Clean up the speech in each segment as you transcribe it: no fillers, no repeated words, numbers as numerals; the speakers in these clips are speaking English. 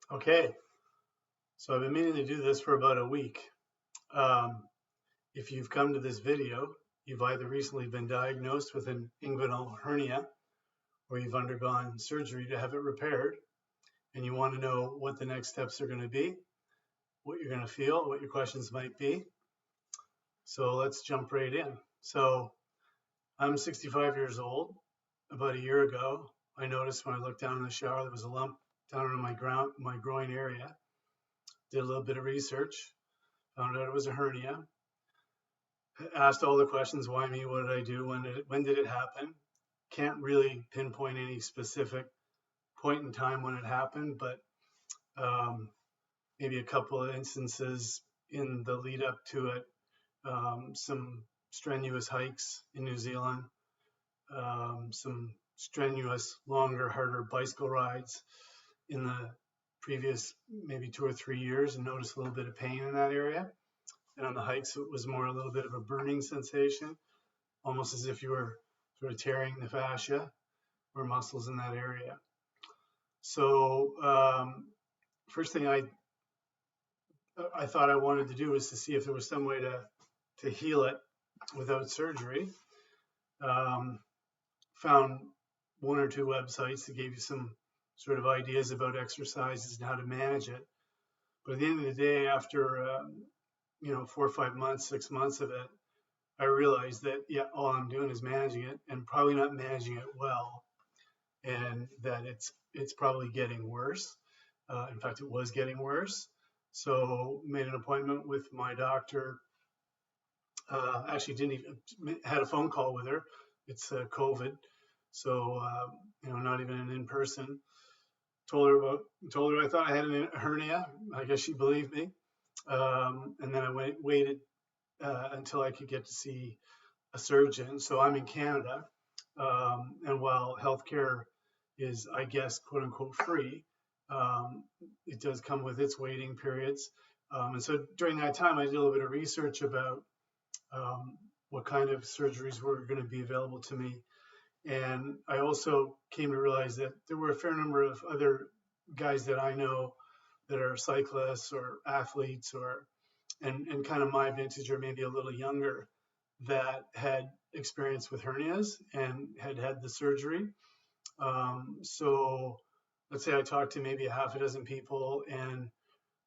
Okay, so I've been meaning to do this for about a week. Um, if you've come to this video, you've either recently been diagnosed with an inguinal hernia or you've undergone surgery to have it repaired, and you want to know what the next steps are going to be, what you're going to feel, what your questions might be. So let's jump right in. So I'm 65 years old. About a year ago, I noticed when I looked down in the shower, there was a lump down on my groin area. Did a little bit of research, found out it was a hernia. Asked all the questions, why me, what did I do, when did it happen? Can't really pinpoint any specific point in time when it happened, but um, maybe a couple of instances in the lead up to it, some strenuous hikes in New Zealand, some strenuous, longer, harder bicycle rides in the previous maybe 2 or 3 years, and noticed a little bit of pain in that area. And on the hikes, it was more a little bit of a burning sensation, almost as if you were sort of tearing the fascia or muscles in that area. So first thing I thought I wanted to do was to see if there was some way to heal it without surgery. Found one or two websites that gave you some sort of ideas about exercises and how to manage it. But at the end of the day, after 4 or 5 months, 6 months of it, I realized that all I'm doing is managing it, and probably not managing it well, and that it's probably getting worse. In fact, it was getting worse. So made an appointment with my doctor. Actually, didn't even had a phone call with her. It's COVID, so not even an in person. Told her I thought I had a hernia. I guess she believed me. And then I waited until I could get to see a surgeon. So I'm in Canada, and while healthcare is, I guess, quote unquote free, it does come with its waiting periods. And so during that time, I did a little bit of research about what kind of surgeries were going to be available to me. And I also came to realize that there were a fair number of other guys that I know that are cyclists or athletes and kind of my vintage or maybe a little younger that had experience with hernias and had the surgery. So let's say I talked to maybe a half a dozen people, and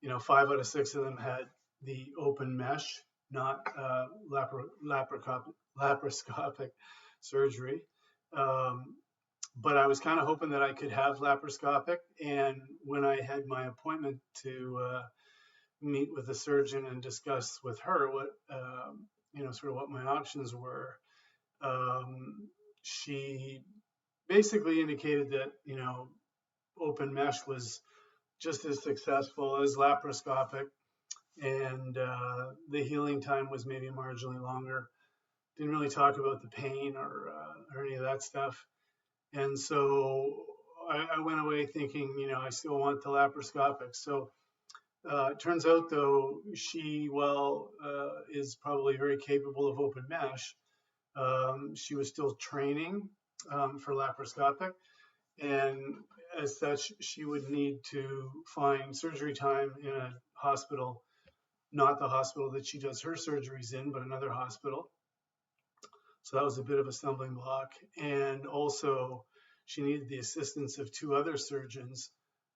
5 out of 6 of them had the open mesh, not laparoscopic surgery. But I was kind of hoping that I could have laparoscopic. And when I had my appointment to meet with the surgeon and discuss with her what sort of what my options were, she basically indicated that open mesh was just as successful as laparoscopic, and the healing time was maybe marginally longer. Didn't really talk about the pain or any of that stuff. And so I went away thinking, I still want the laparoscopic. So it turns out, though, she, is probably very capable of open mesh. She was still training for laparoscopic. And as such, she would need to find surgery time in a hospital, not the hospital that she does her surgeries in, but another hospital. So that was a bit of a stumbling block. And also, she needed the assistance of 2 other surgeons,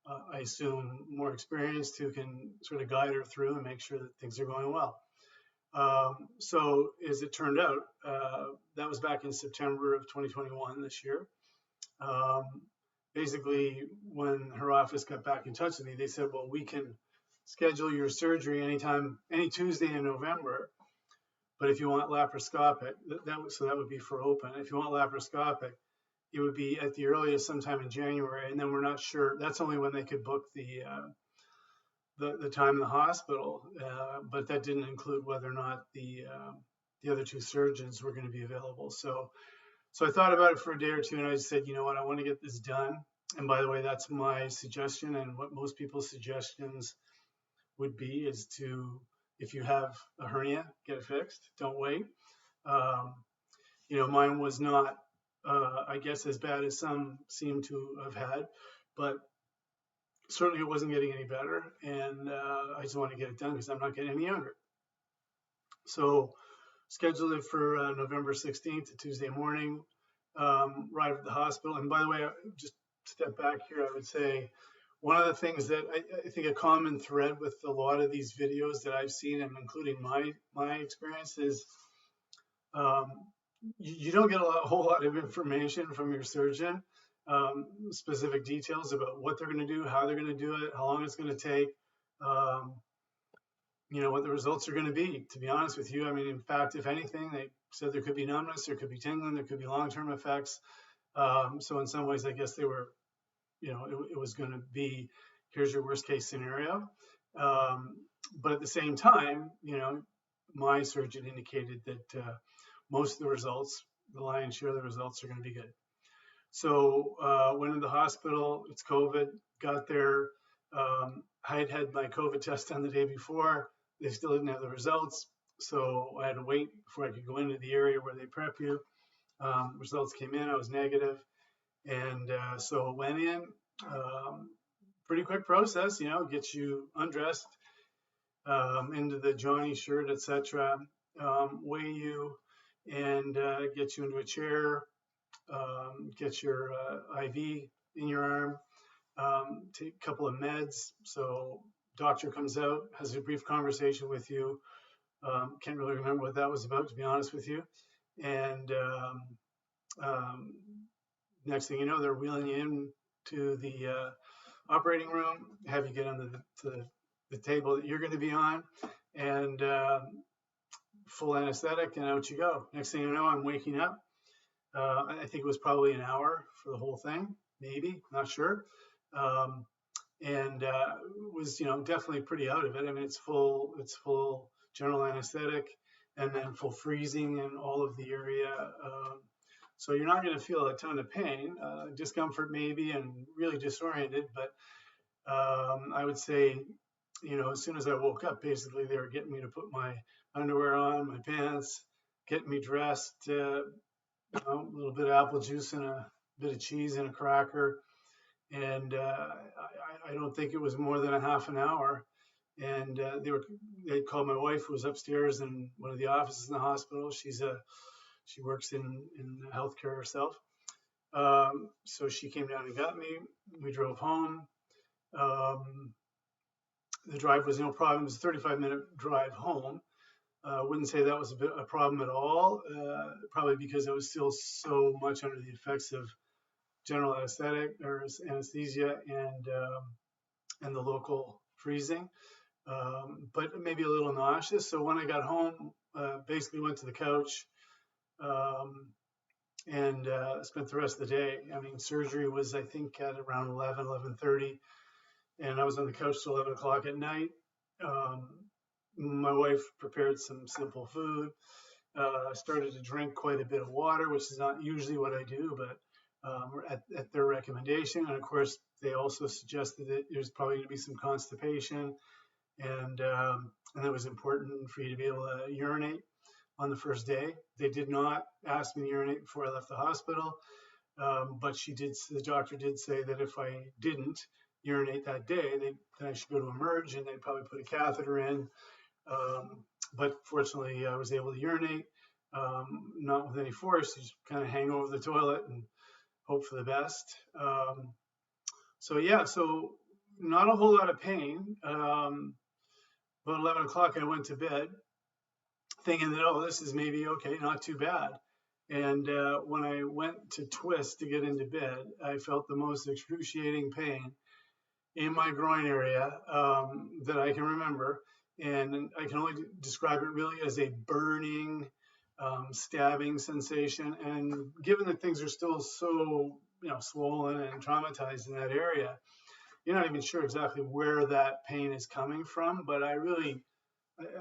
I assume more experienced, who can sort of guide her through and make sure that things are going well. So as it turned out, that was back in September of 2021 this year. Basically, when her office got back in touch with me, they said, well, we can schedule your surgery anytime, any Tuesday in November. But if you want laparoscopic, that would be for open. If you want laparoscopic, it would be at the earliest sometime in January, and then we're not sure. That's only when they could book the time in the hospital, but that didn't include whether or not the other 2 surgeons were going to be available. So I thought about it for a day or two, and I just said, you know what, I want to get this done. And by the way, that's my suggestion, and what most people's suggestions would be is to, if you have a hernia, get it fixed. Don't wait. Mine was not, I guess, as bad as some seem to have had, but certainly it wasn't getting any better, and I just wanted to get it done because I'm not getting any younger. So scheduled it for November 16th, a Tuesday morning. Arrived at the hospital, and by the way, just step back here, I would say one of the things that I think a common thread with a lot of these videos that I've seen, and including my experience, is you don't get a whole lot of information from your surgeon, specific details about what they're going to do, how they're going to do it, how long it's going to take, what the results are going to be. To be honest with you, I mean, in fact, if anything, they said there could be numbness, there could be tingling, there could be long-term effects. So in some ways, I guess they were, it was going to be, here's your worst case scenario. But at the same time, my surgeon indicated that most of the results, the lion's share of the results, are going to be good. So went into the hospital. It's COVID. Got there. I had had my COVID test done the day before. They still didn't have the results, so I had to wait before I could go into the area where they prep you. Results came in. I was negative, and so went in. Pretty quick process, get you undressed, into the Johnny shirt, etc. Weigh you and get you into a chair. Get your IV in your arm. Take a couple of meds. So doctor comes out, has a brief conversation with you. Can't really remember what that was about, to be honest with you. And next thing you know, they're wheeling you in to the operating room, have you get on the table that you're going to be on, and full anesthetic, and out you go. Next thing you know, I'm waking up. I think it was probably an hour for the whole thing, maybe, not sure. And was, definitely pretty out of it. I mean, it's full general anesthetic, and then full freezing in all of the area. So you're not going to feel a ton of pain, discomfort maybe, and really disoriented. But I would say, as soon as I woke up, basically they were getting me to put my underwear on, my pants, getting me dressed, a little bit of apple juice and a bit of cheese and a cracker. And I don't think it was more than a half an hour. And they called my wife, who was upstairs in one of the offices in the hospital. She works in healthcare herself. So she came down and got me. We drove home. The drive was no problem. It was a 35-minute drive home. Wouldn't say that was a problem at all, probably because I was still so much under the effects of general anesthetic or anesthesia and the local freezing, but maybe a little nauseous. So when I got home, basically went to the couch and spent the rest of the day. I mean, surgery was, I think, at around 11:30, and I was on the couch till 11 o'clock at night. My wife prepared some simple food. Started to drink quite a bit of water, which is not usually what I do, but at their recommendation. And of course, they also suggested that there's probably going to be some constipation, and it was important for you to be able to urinate on the first day. They did not ask me to urinate before I left the hospital, but the doctor did say that if I didn't urinate that day, then I should go to emerge, and they'd probably put a catheter in. But fortunately, I was able to urinate, not with any force, just kind of hang over the toilet and hope for the best. So not a whole lot of pain. About 11 o'clock, I went to bed thinking that, this is maybe okay, not too bad. And when I went to twist to get into bed, I felt the most excruciating pain in my groin area that I can remember. And I can only describe it really as a burning, stabbing sensation. And given that things are still so, swollen and traumatized in that area, you're not even sure exactly where that pain is coming from. But I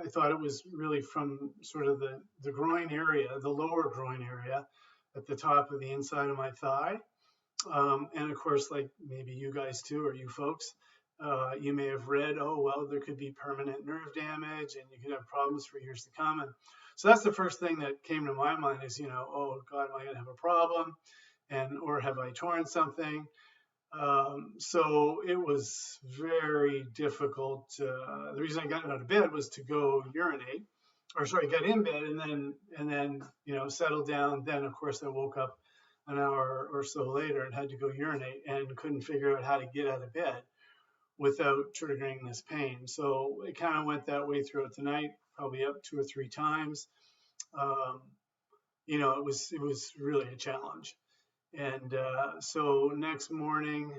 thought it was really from sort of the groin area, the lower groin area at the top of the inside of my thigh. And of course, like maybe you guys too, or you folks, you may have read, there could be permanent nerve damage and you could have problems for years to come. And so that's the first thing that came to my mind is, oh God, am I going to have a problem? Or have I torn something? So it was very difficult. The reason I got out of bed was to go urinate, or sorry, get in bed and then settle down. Then of course I woke up an hour or so later and had to go urinate and couldn't figure out how to get out of bed without triggering this pain. So it kind of went that way throughout the night, probably up 2 or 3 times. Um, it was really a challenge. And so next morning,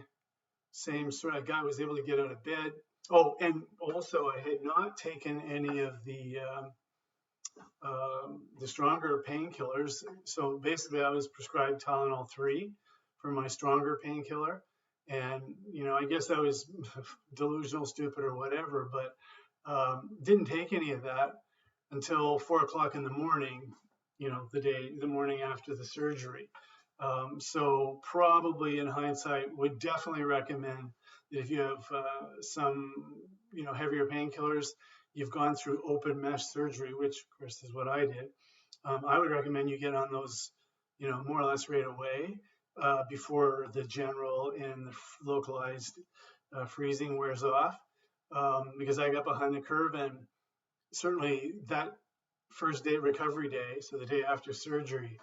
same sort of guy was able to get out of bed. Oh, and also I had not taken any of the stronger painkillers. So basically, I was prescribed Tylenol 3 for my stronger painkiller. And, I guess I was delusional, stupid, or whatever, but didn't take any of that until 4 o'clock in the morning, the morning after the surgery. So probably in hindsight, would definitely recommend that if you have some, heavier painkillers, you've gone through open mesh surgery, which of course is what I did. I would recommend you get on those, more or less right away before the general and the localized freezing wears off, because I got behind the curve, and certainly that first day, recovery day, so the day after surgery,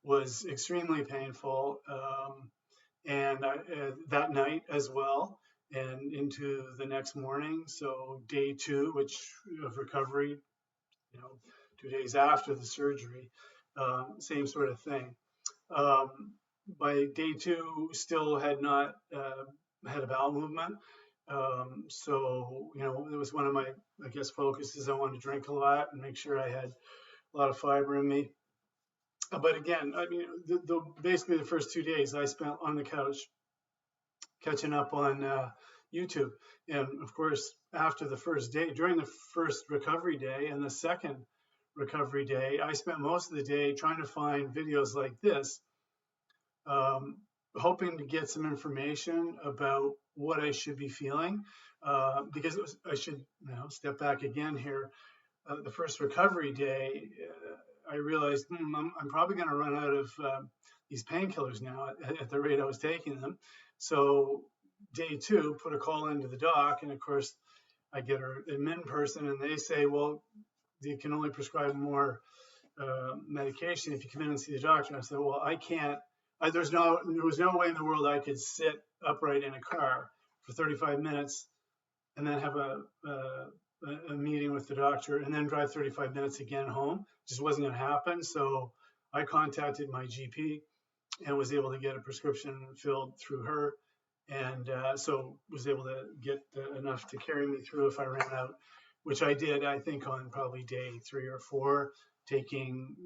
was extremely painful, and that night as well, and into the next morning. So day 2, which of recovery, 2 days after the surgery, same sort of thing. By day 2, still had not had a bowel movement. So, it was one of my, I guess, focuses. I wanted to drink a lot and make sure I had a lot of fiber in me. But again, I mean, basically the first 2 days I spent on the couch catching up on YouTube. And of course, after the first day, during the first recovery day and the second recovery day, I spent most of the day trying to find videos like this, hoping to get some information about what I should be feeling, because I should step back again here. The first recovery day, I realized I'm probably going to run out of these painkillers now at the rate I was taking them. So day 2, put a call into the doc, and of course I get an admin person, and they say, well, you can only prescribe more medication if you come in and see the doctor. And I said, well, I can't. There was no way in the world I could sit upright in a car for 35 minutes and then have a meeting with the doctor and then drive 35 minutes again home. It just wasn't going to happen. So I contacted my GP and was able to get a prescription filled through her. And so was able to get enough to carry me through if I ran out, which I did, I think, on probably day 3 or 4, taking,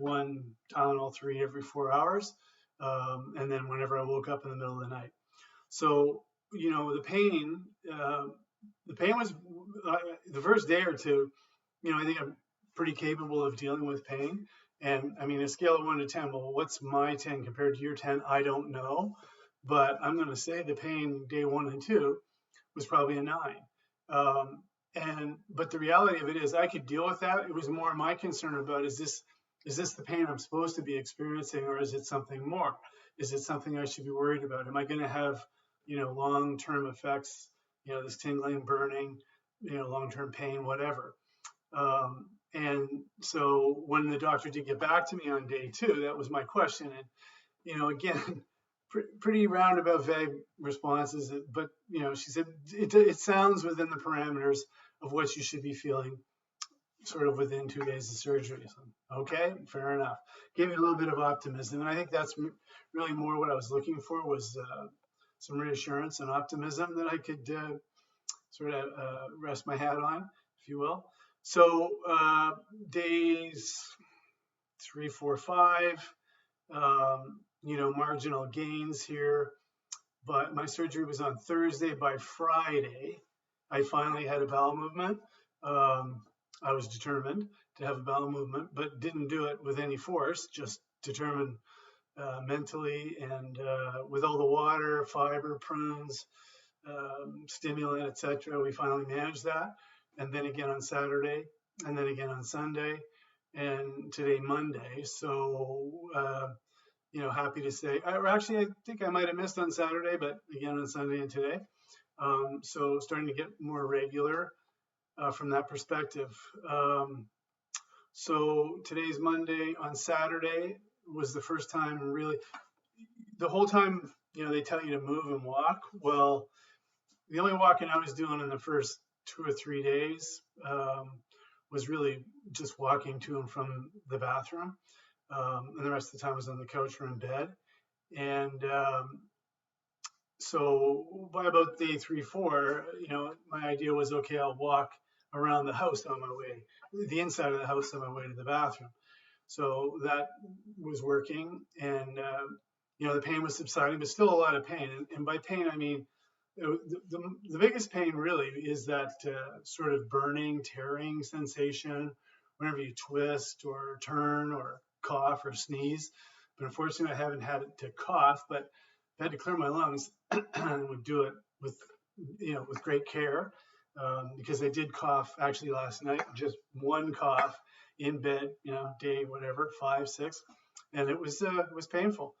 one Tylenol 3 every 4 hours. And then whenever I woke up in the middle of the night. So, the pain was the first day or two, I think I'm pretty capable of dealing with pain. And I mean, a scale of 1 to 10, well, what's my 10 compared to your 10? I don't know. But I'm going to say the pain day 1 and 2 was probably a 9. But the reality of it is I could deal with that. It was more my concern about, is this the pain I'm supposed to be experiencing, or is it something more? Is it something I should be worried about? Am I going to have, long-term effects, this tingling, burning, long-term pain, whatever. And so when the doctor did get back to me on day 2, that was my question. And, again, pretty roundabout, vague responses, but, she said, it sounds within the parameters of what you should be feeling sort of within 2 days of surgery. So, okay, fair enough. Gave me a little bit of optimism. And I think that's really more what I was looking for, was some reassurance and optimism that I could sort of rest my hat on, if you will. So days 3, 4, 5, marginal gains here. But my surgery was on Thursday. By Friday, I finally had a bowel movement. I was determined to have a bowel movement, but didn't do it with any force, just determined mentally, and with all the water, fiber, prunes, stimulant, etc. We finally managed that. And then again on Saturday, and then again on Sunday, and today Monday. So, happy to say, actually, I think I might have missed on Saturday, but again on Sunday and today. So starting to get more regular from that perspective. So today's Monday. On Saturday was the first time really, the whole time, they tell you to move and walk. Well, the only walking I was doing in the first 2 or 3 days was really just walking to and from the bathroom. And the rest of the time was on the couch or in bed. And so by about day 3, 4, my idea was, okay, I'll walk around the house on my way, the inside of the house on my way to the bathroom. So that was working, and the pain was subsiding, but still a lot of pain. And by pain, I mean the biggest pain really is that sort of burning, tearing sensation whenever you twist or turn or cough or sneeze. But unfortunately, I haven't had it to cough, but I had to clear my lungs and would do it with great care, because I did cough actually last night, just one cough in bed, day whatever, 5, 6, and it was painful.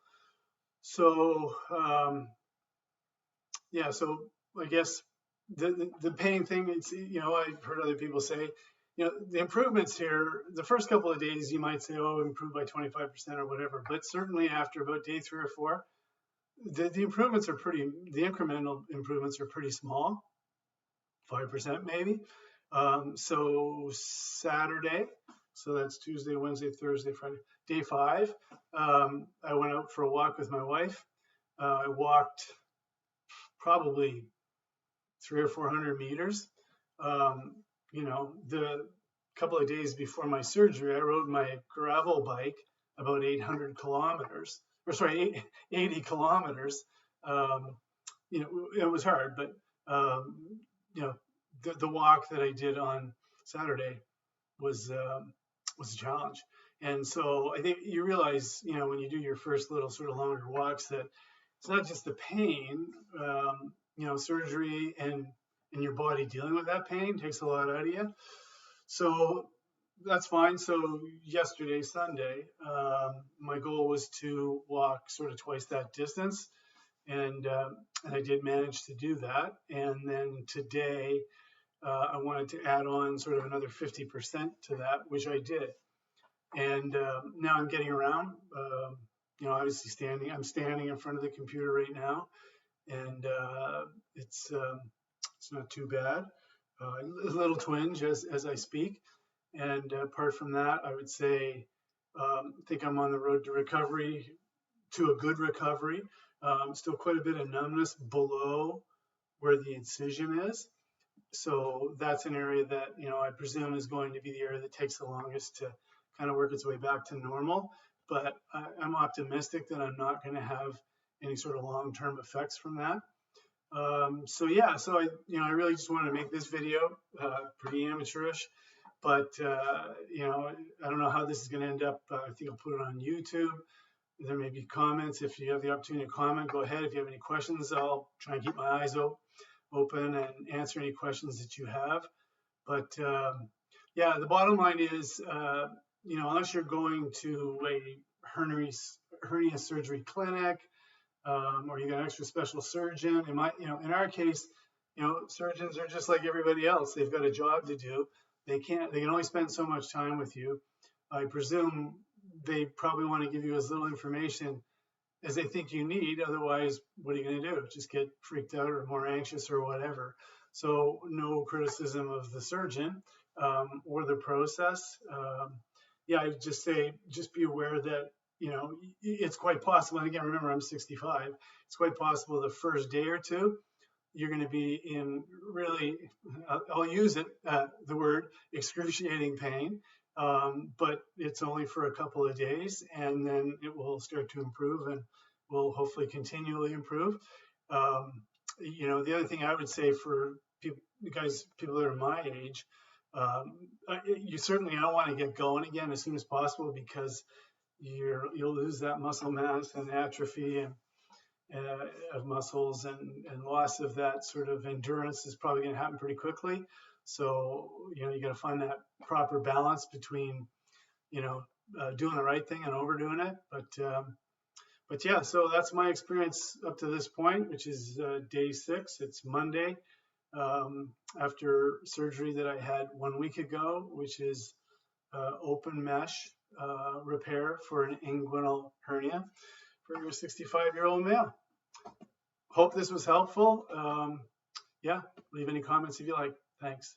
So so I guess the pain thing, it's, I've heard other people say, the improvements here, the first couple of days you might say, oh, improved by 25% or whatever, but certainly after about day 3 or 4, the improvements are the incremental improvements are pretty small, 5% maybe. So Saturday, so that's Tuesday, Wednesday, Thursday, Friday, day 5, I went out for a walk with my wife. I walked probably 300 or 400 meters. The couple of days before my surgery, I rode my gravel bike about 800 kilometers, or sorry, 80 kilometers. It was hard, but the walk that I did on Saturday was a challenge. And so I think you realize, when you do your first little sort of longer walks, that it's not just the pain, surgery and your body dealing with that pain takes a lot out of you. So that's fine. So yesterday, Sunday, my goal was to walk sort of twice that distance. And I did manage to do that. And then today, I wanted to add on sort of another 50% to that, which I did. And now I'm getting around, obviously I'm standing in front of the computer right now, and it's not too bad. A little twinge as I speak. And apart from that, I would say, I think I'm on the road to recovery, to a good recovery. Still quite a bit of numbness below where the incision is. So that's an area that, I presume is going to be the area that takes the longest to kind of work its way back to normal. But I'm optimistic that I'm not going to have any sort of long-term effects from that. So I really just wanted to make this video, pretty amateurish, but I don't know how this is going to end up. I think I'll put it on YouTube. There may be comments. If you have the opportunity to comment, go ahead. If you have any questions, I'll try and keep my eyes open and answer any questions that you have. But the bottom line is, unless you're going to a hernia surgery clinic, or you got an extra special surgeon, in our case, surgeons are just like everybody else. They've got a job to do. They can only spend so much time with you. I presume they probably want to give you as little information as they think you need. Otherwise, what are you going to do? Just get freaked out or more anxious or whatever. So no criticism of the surgeon or the process. I would just say, just be aware that, it's quite possible. And again, remember, I'm 65. It's quite possible the first day or two, you're going to be in really, I'll use it, the word excruciating pain. But it's only for a couple of days, and then it will start to improve and will hopefully continually improve. The other thing I would say for people that are my age, you certainly don't want to get going again as soon as possible, because you'll lose that muscle mass and atrophy of muscles, and loss of that sort of endurance is probably going to happen pretty quickly. So, you got to find that proper balance between, doing the right thing and overdoing it. But But yeah, so that's my experience up to this point, which is day 6. It's Monday after surgery that I had 1 week ago, which is open mesh repair for an inguinal hernia for your 65-year-old male. Hope this was helpful. Yeah, leave any comments if you like. Thanks.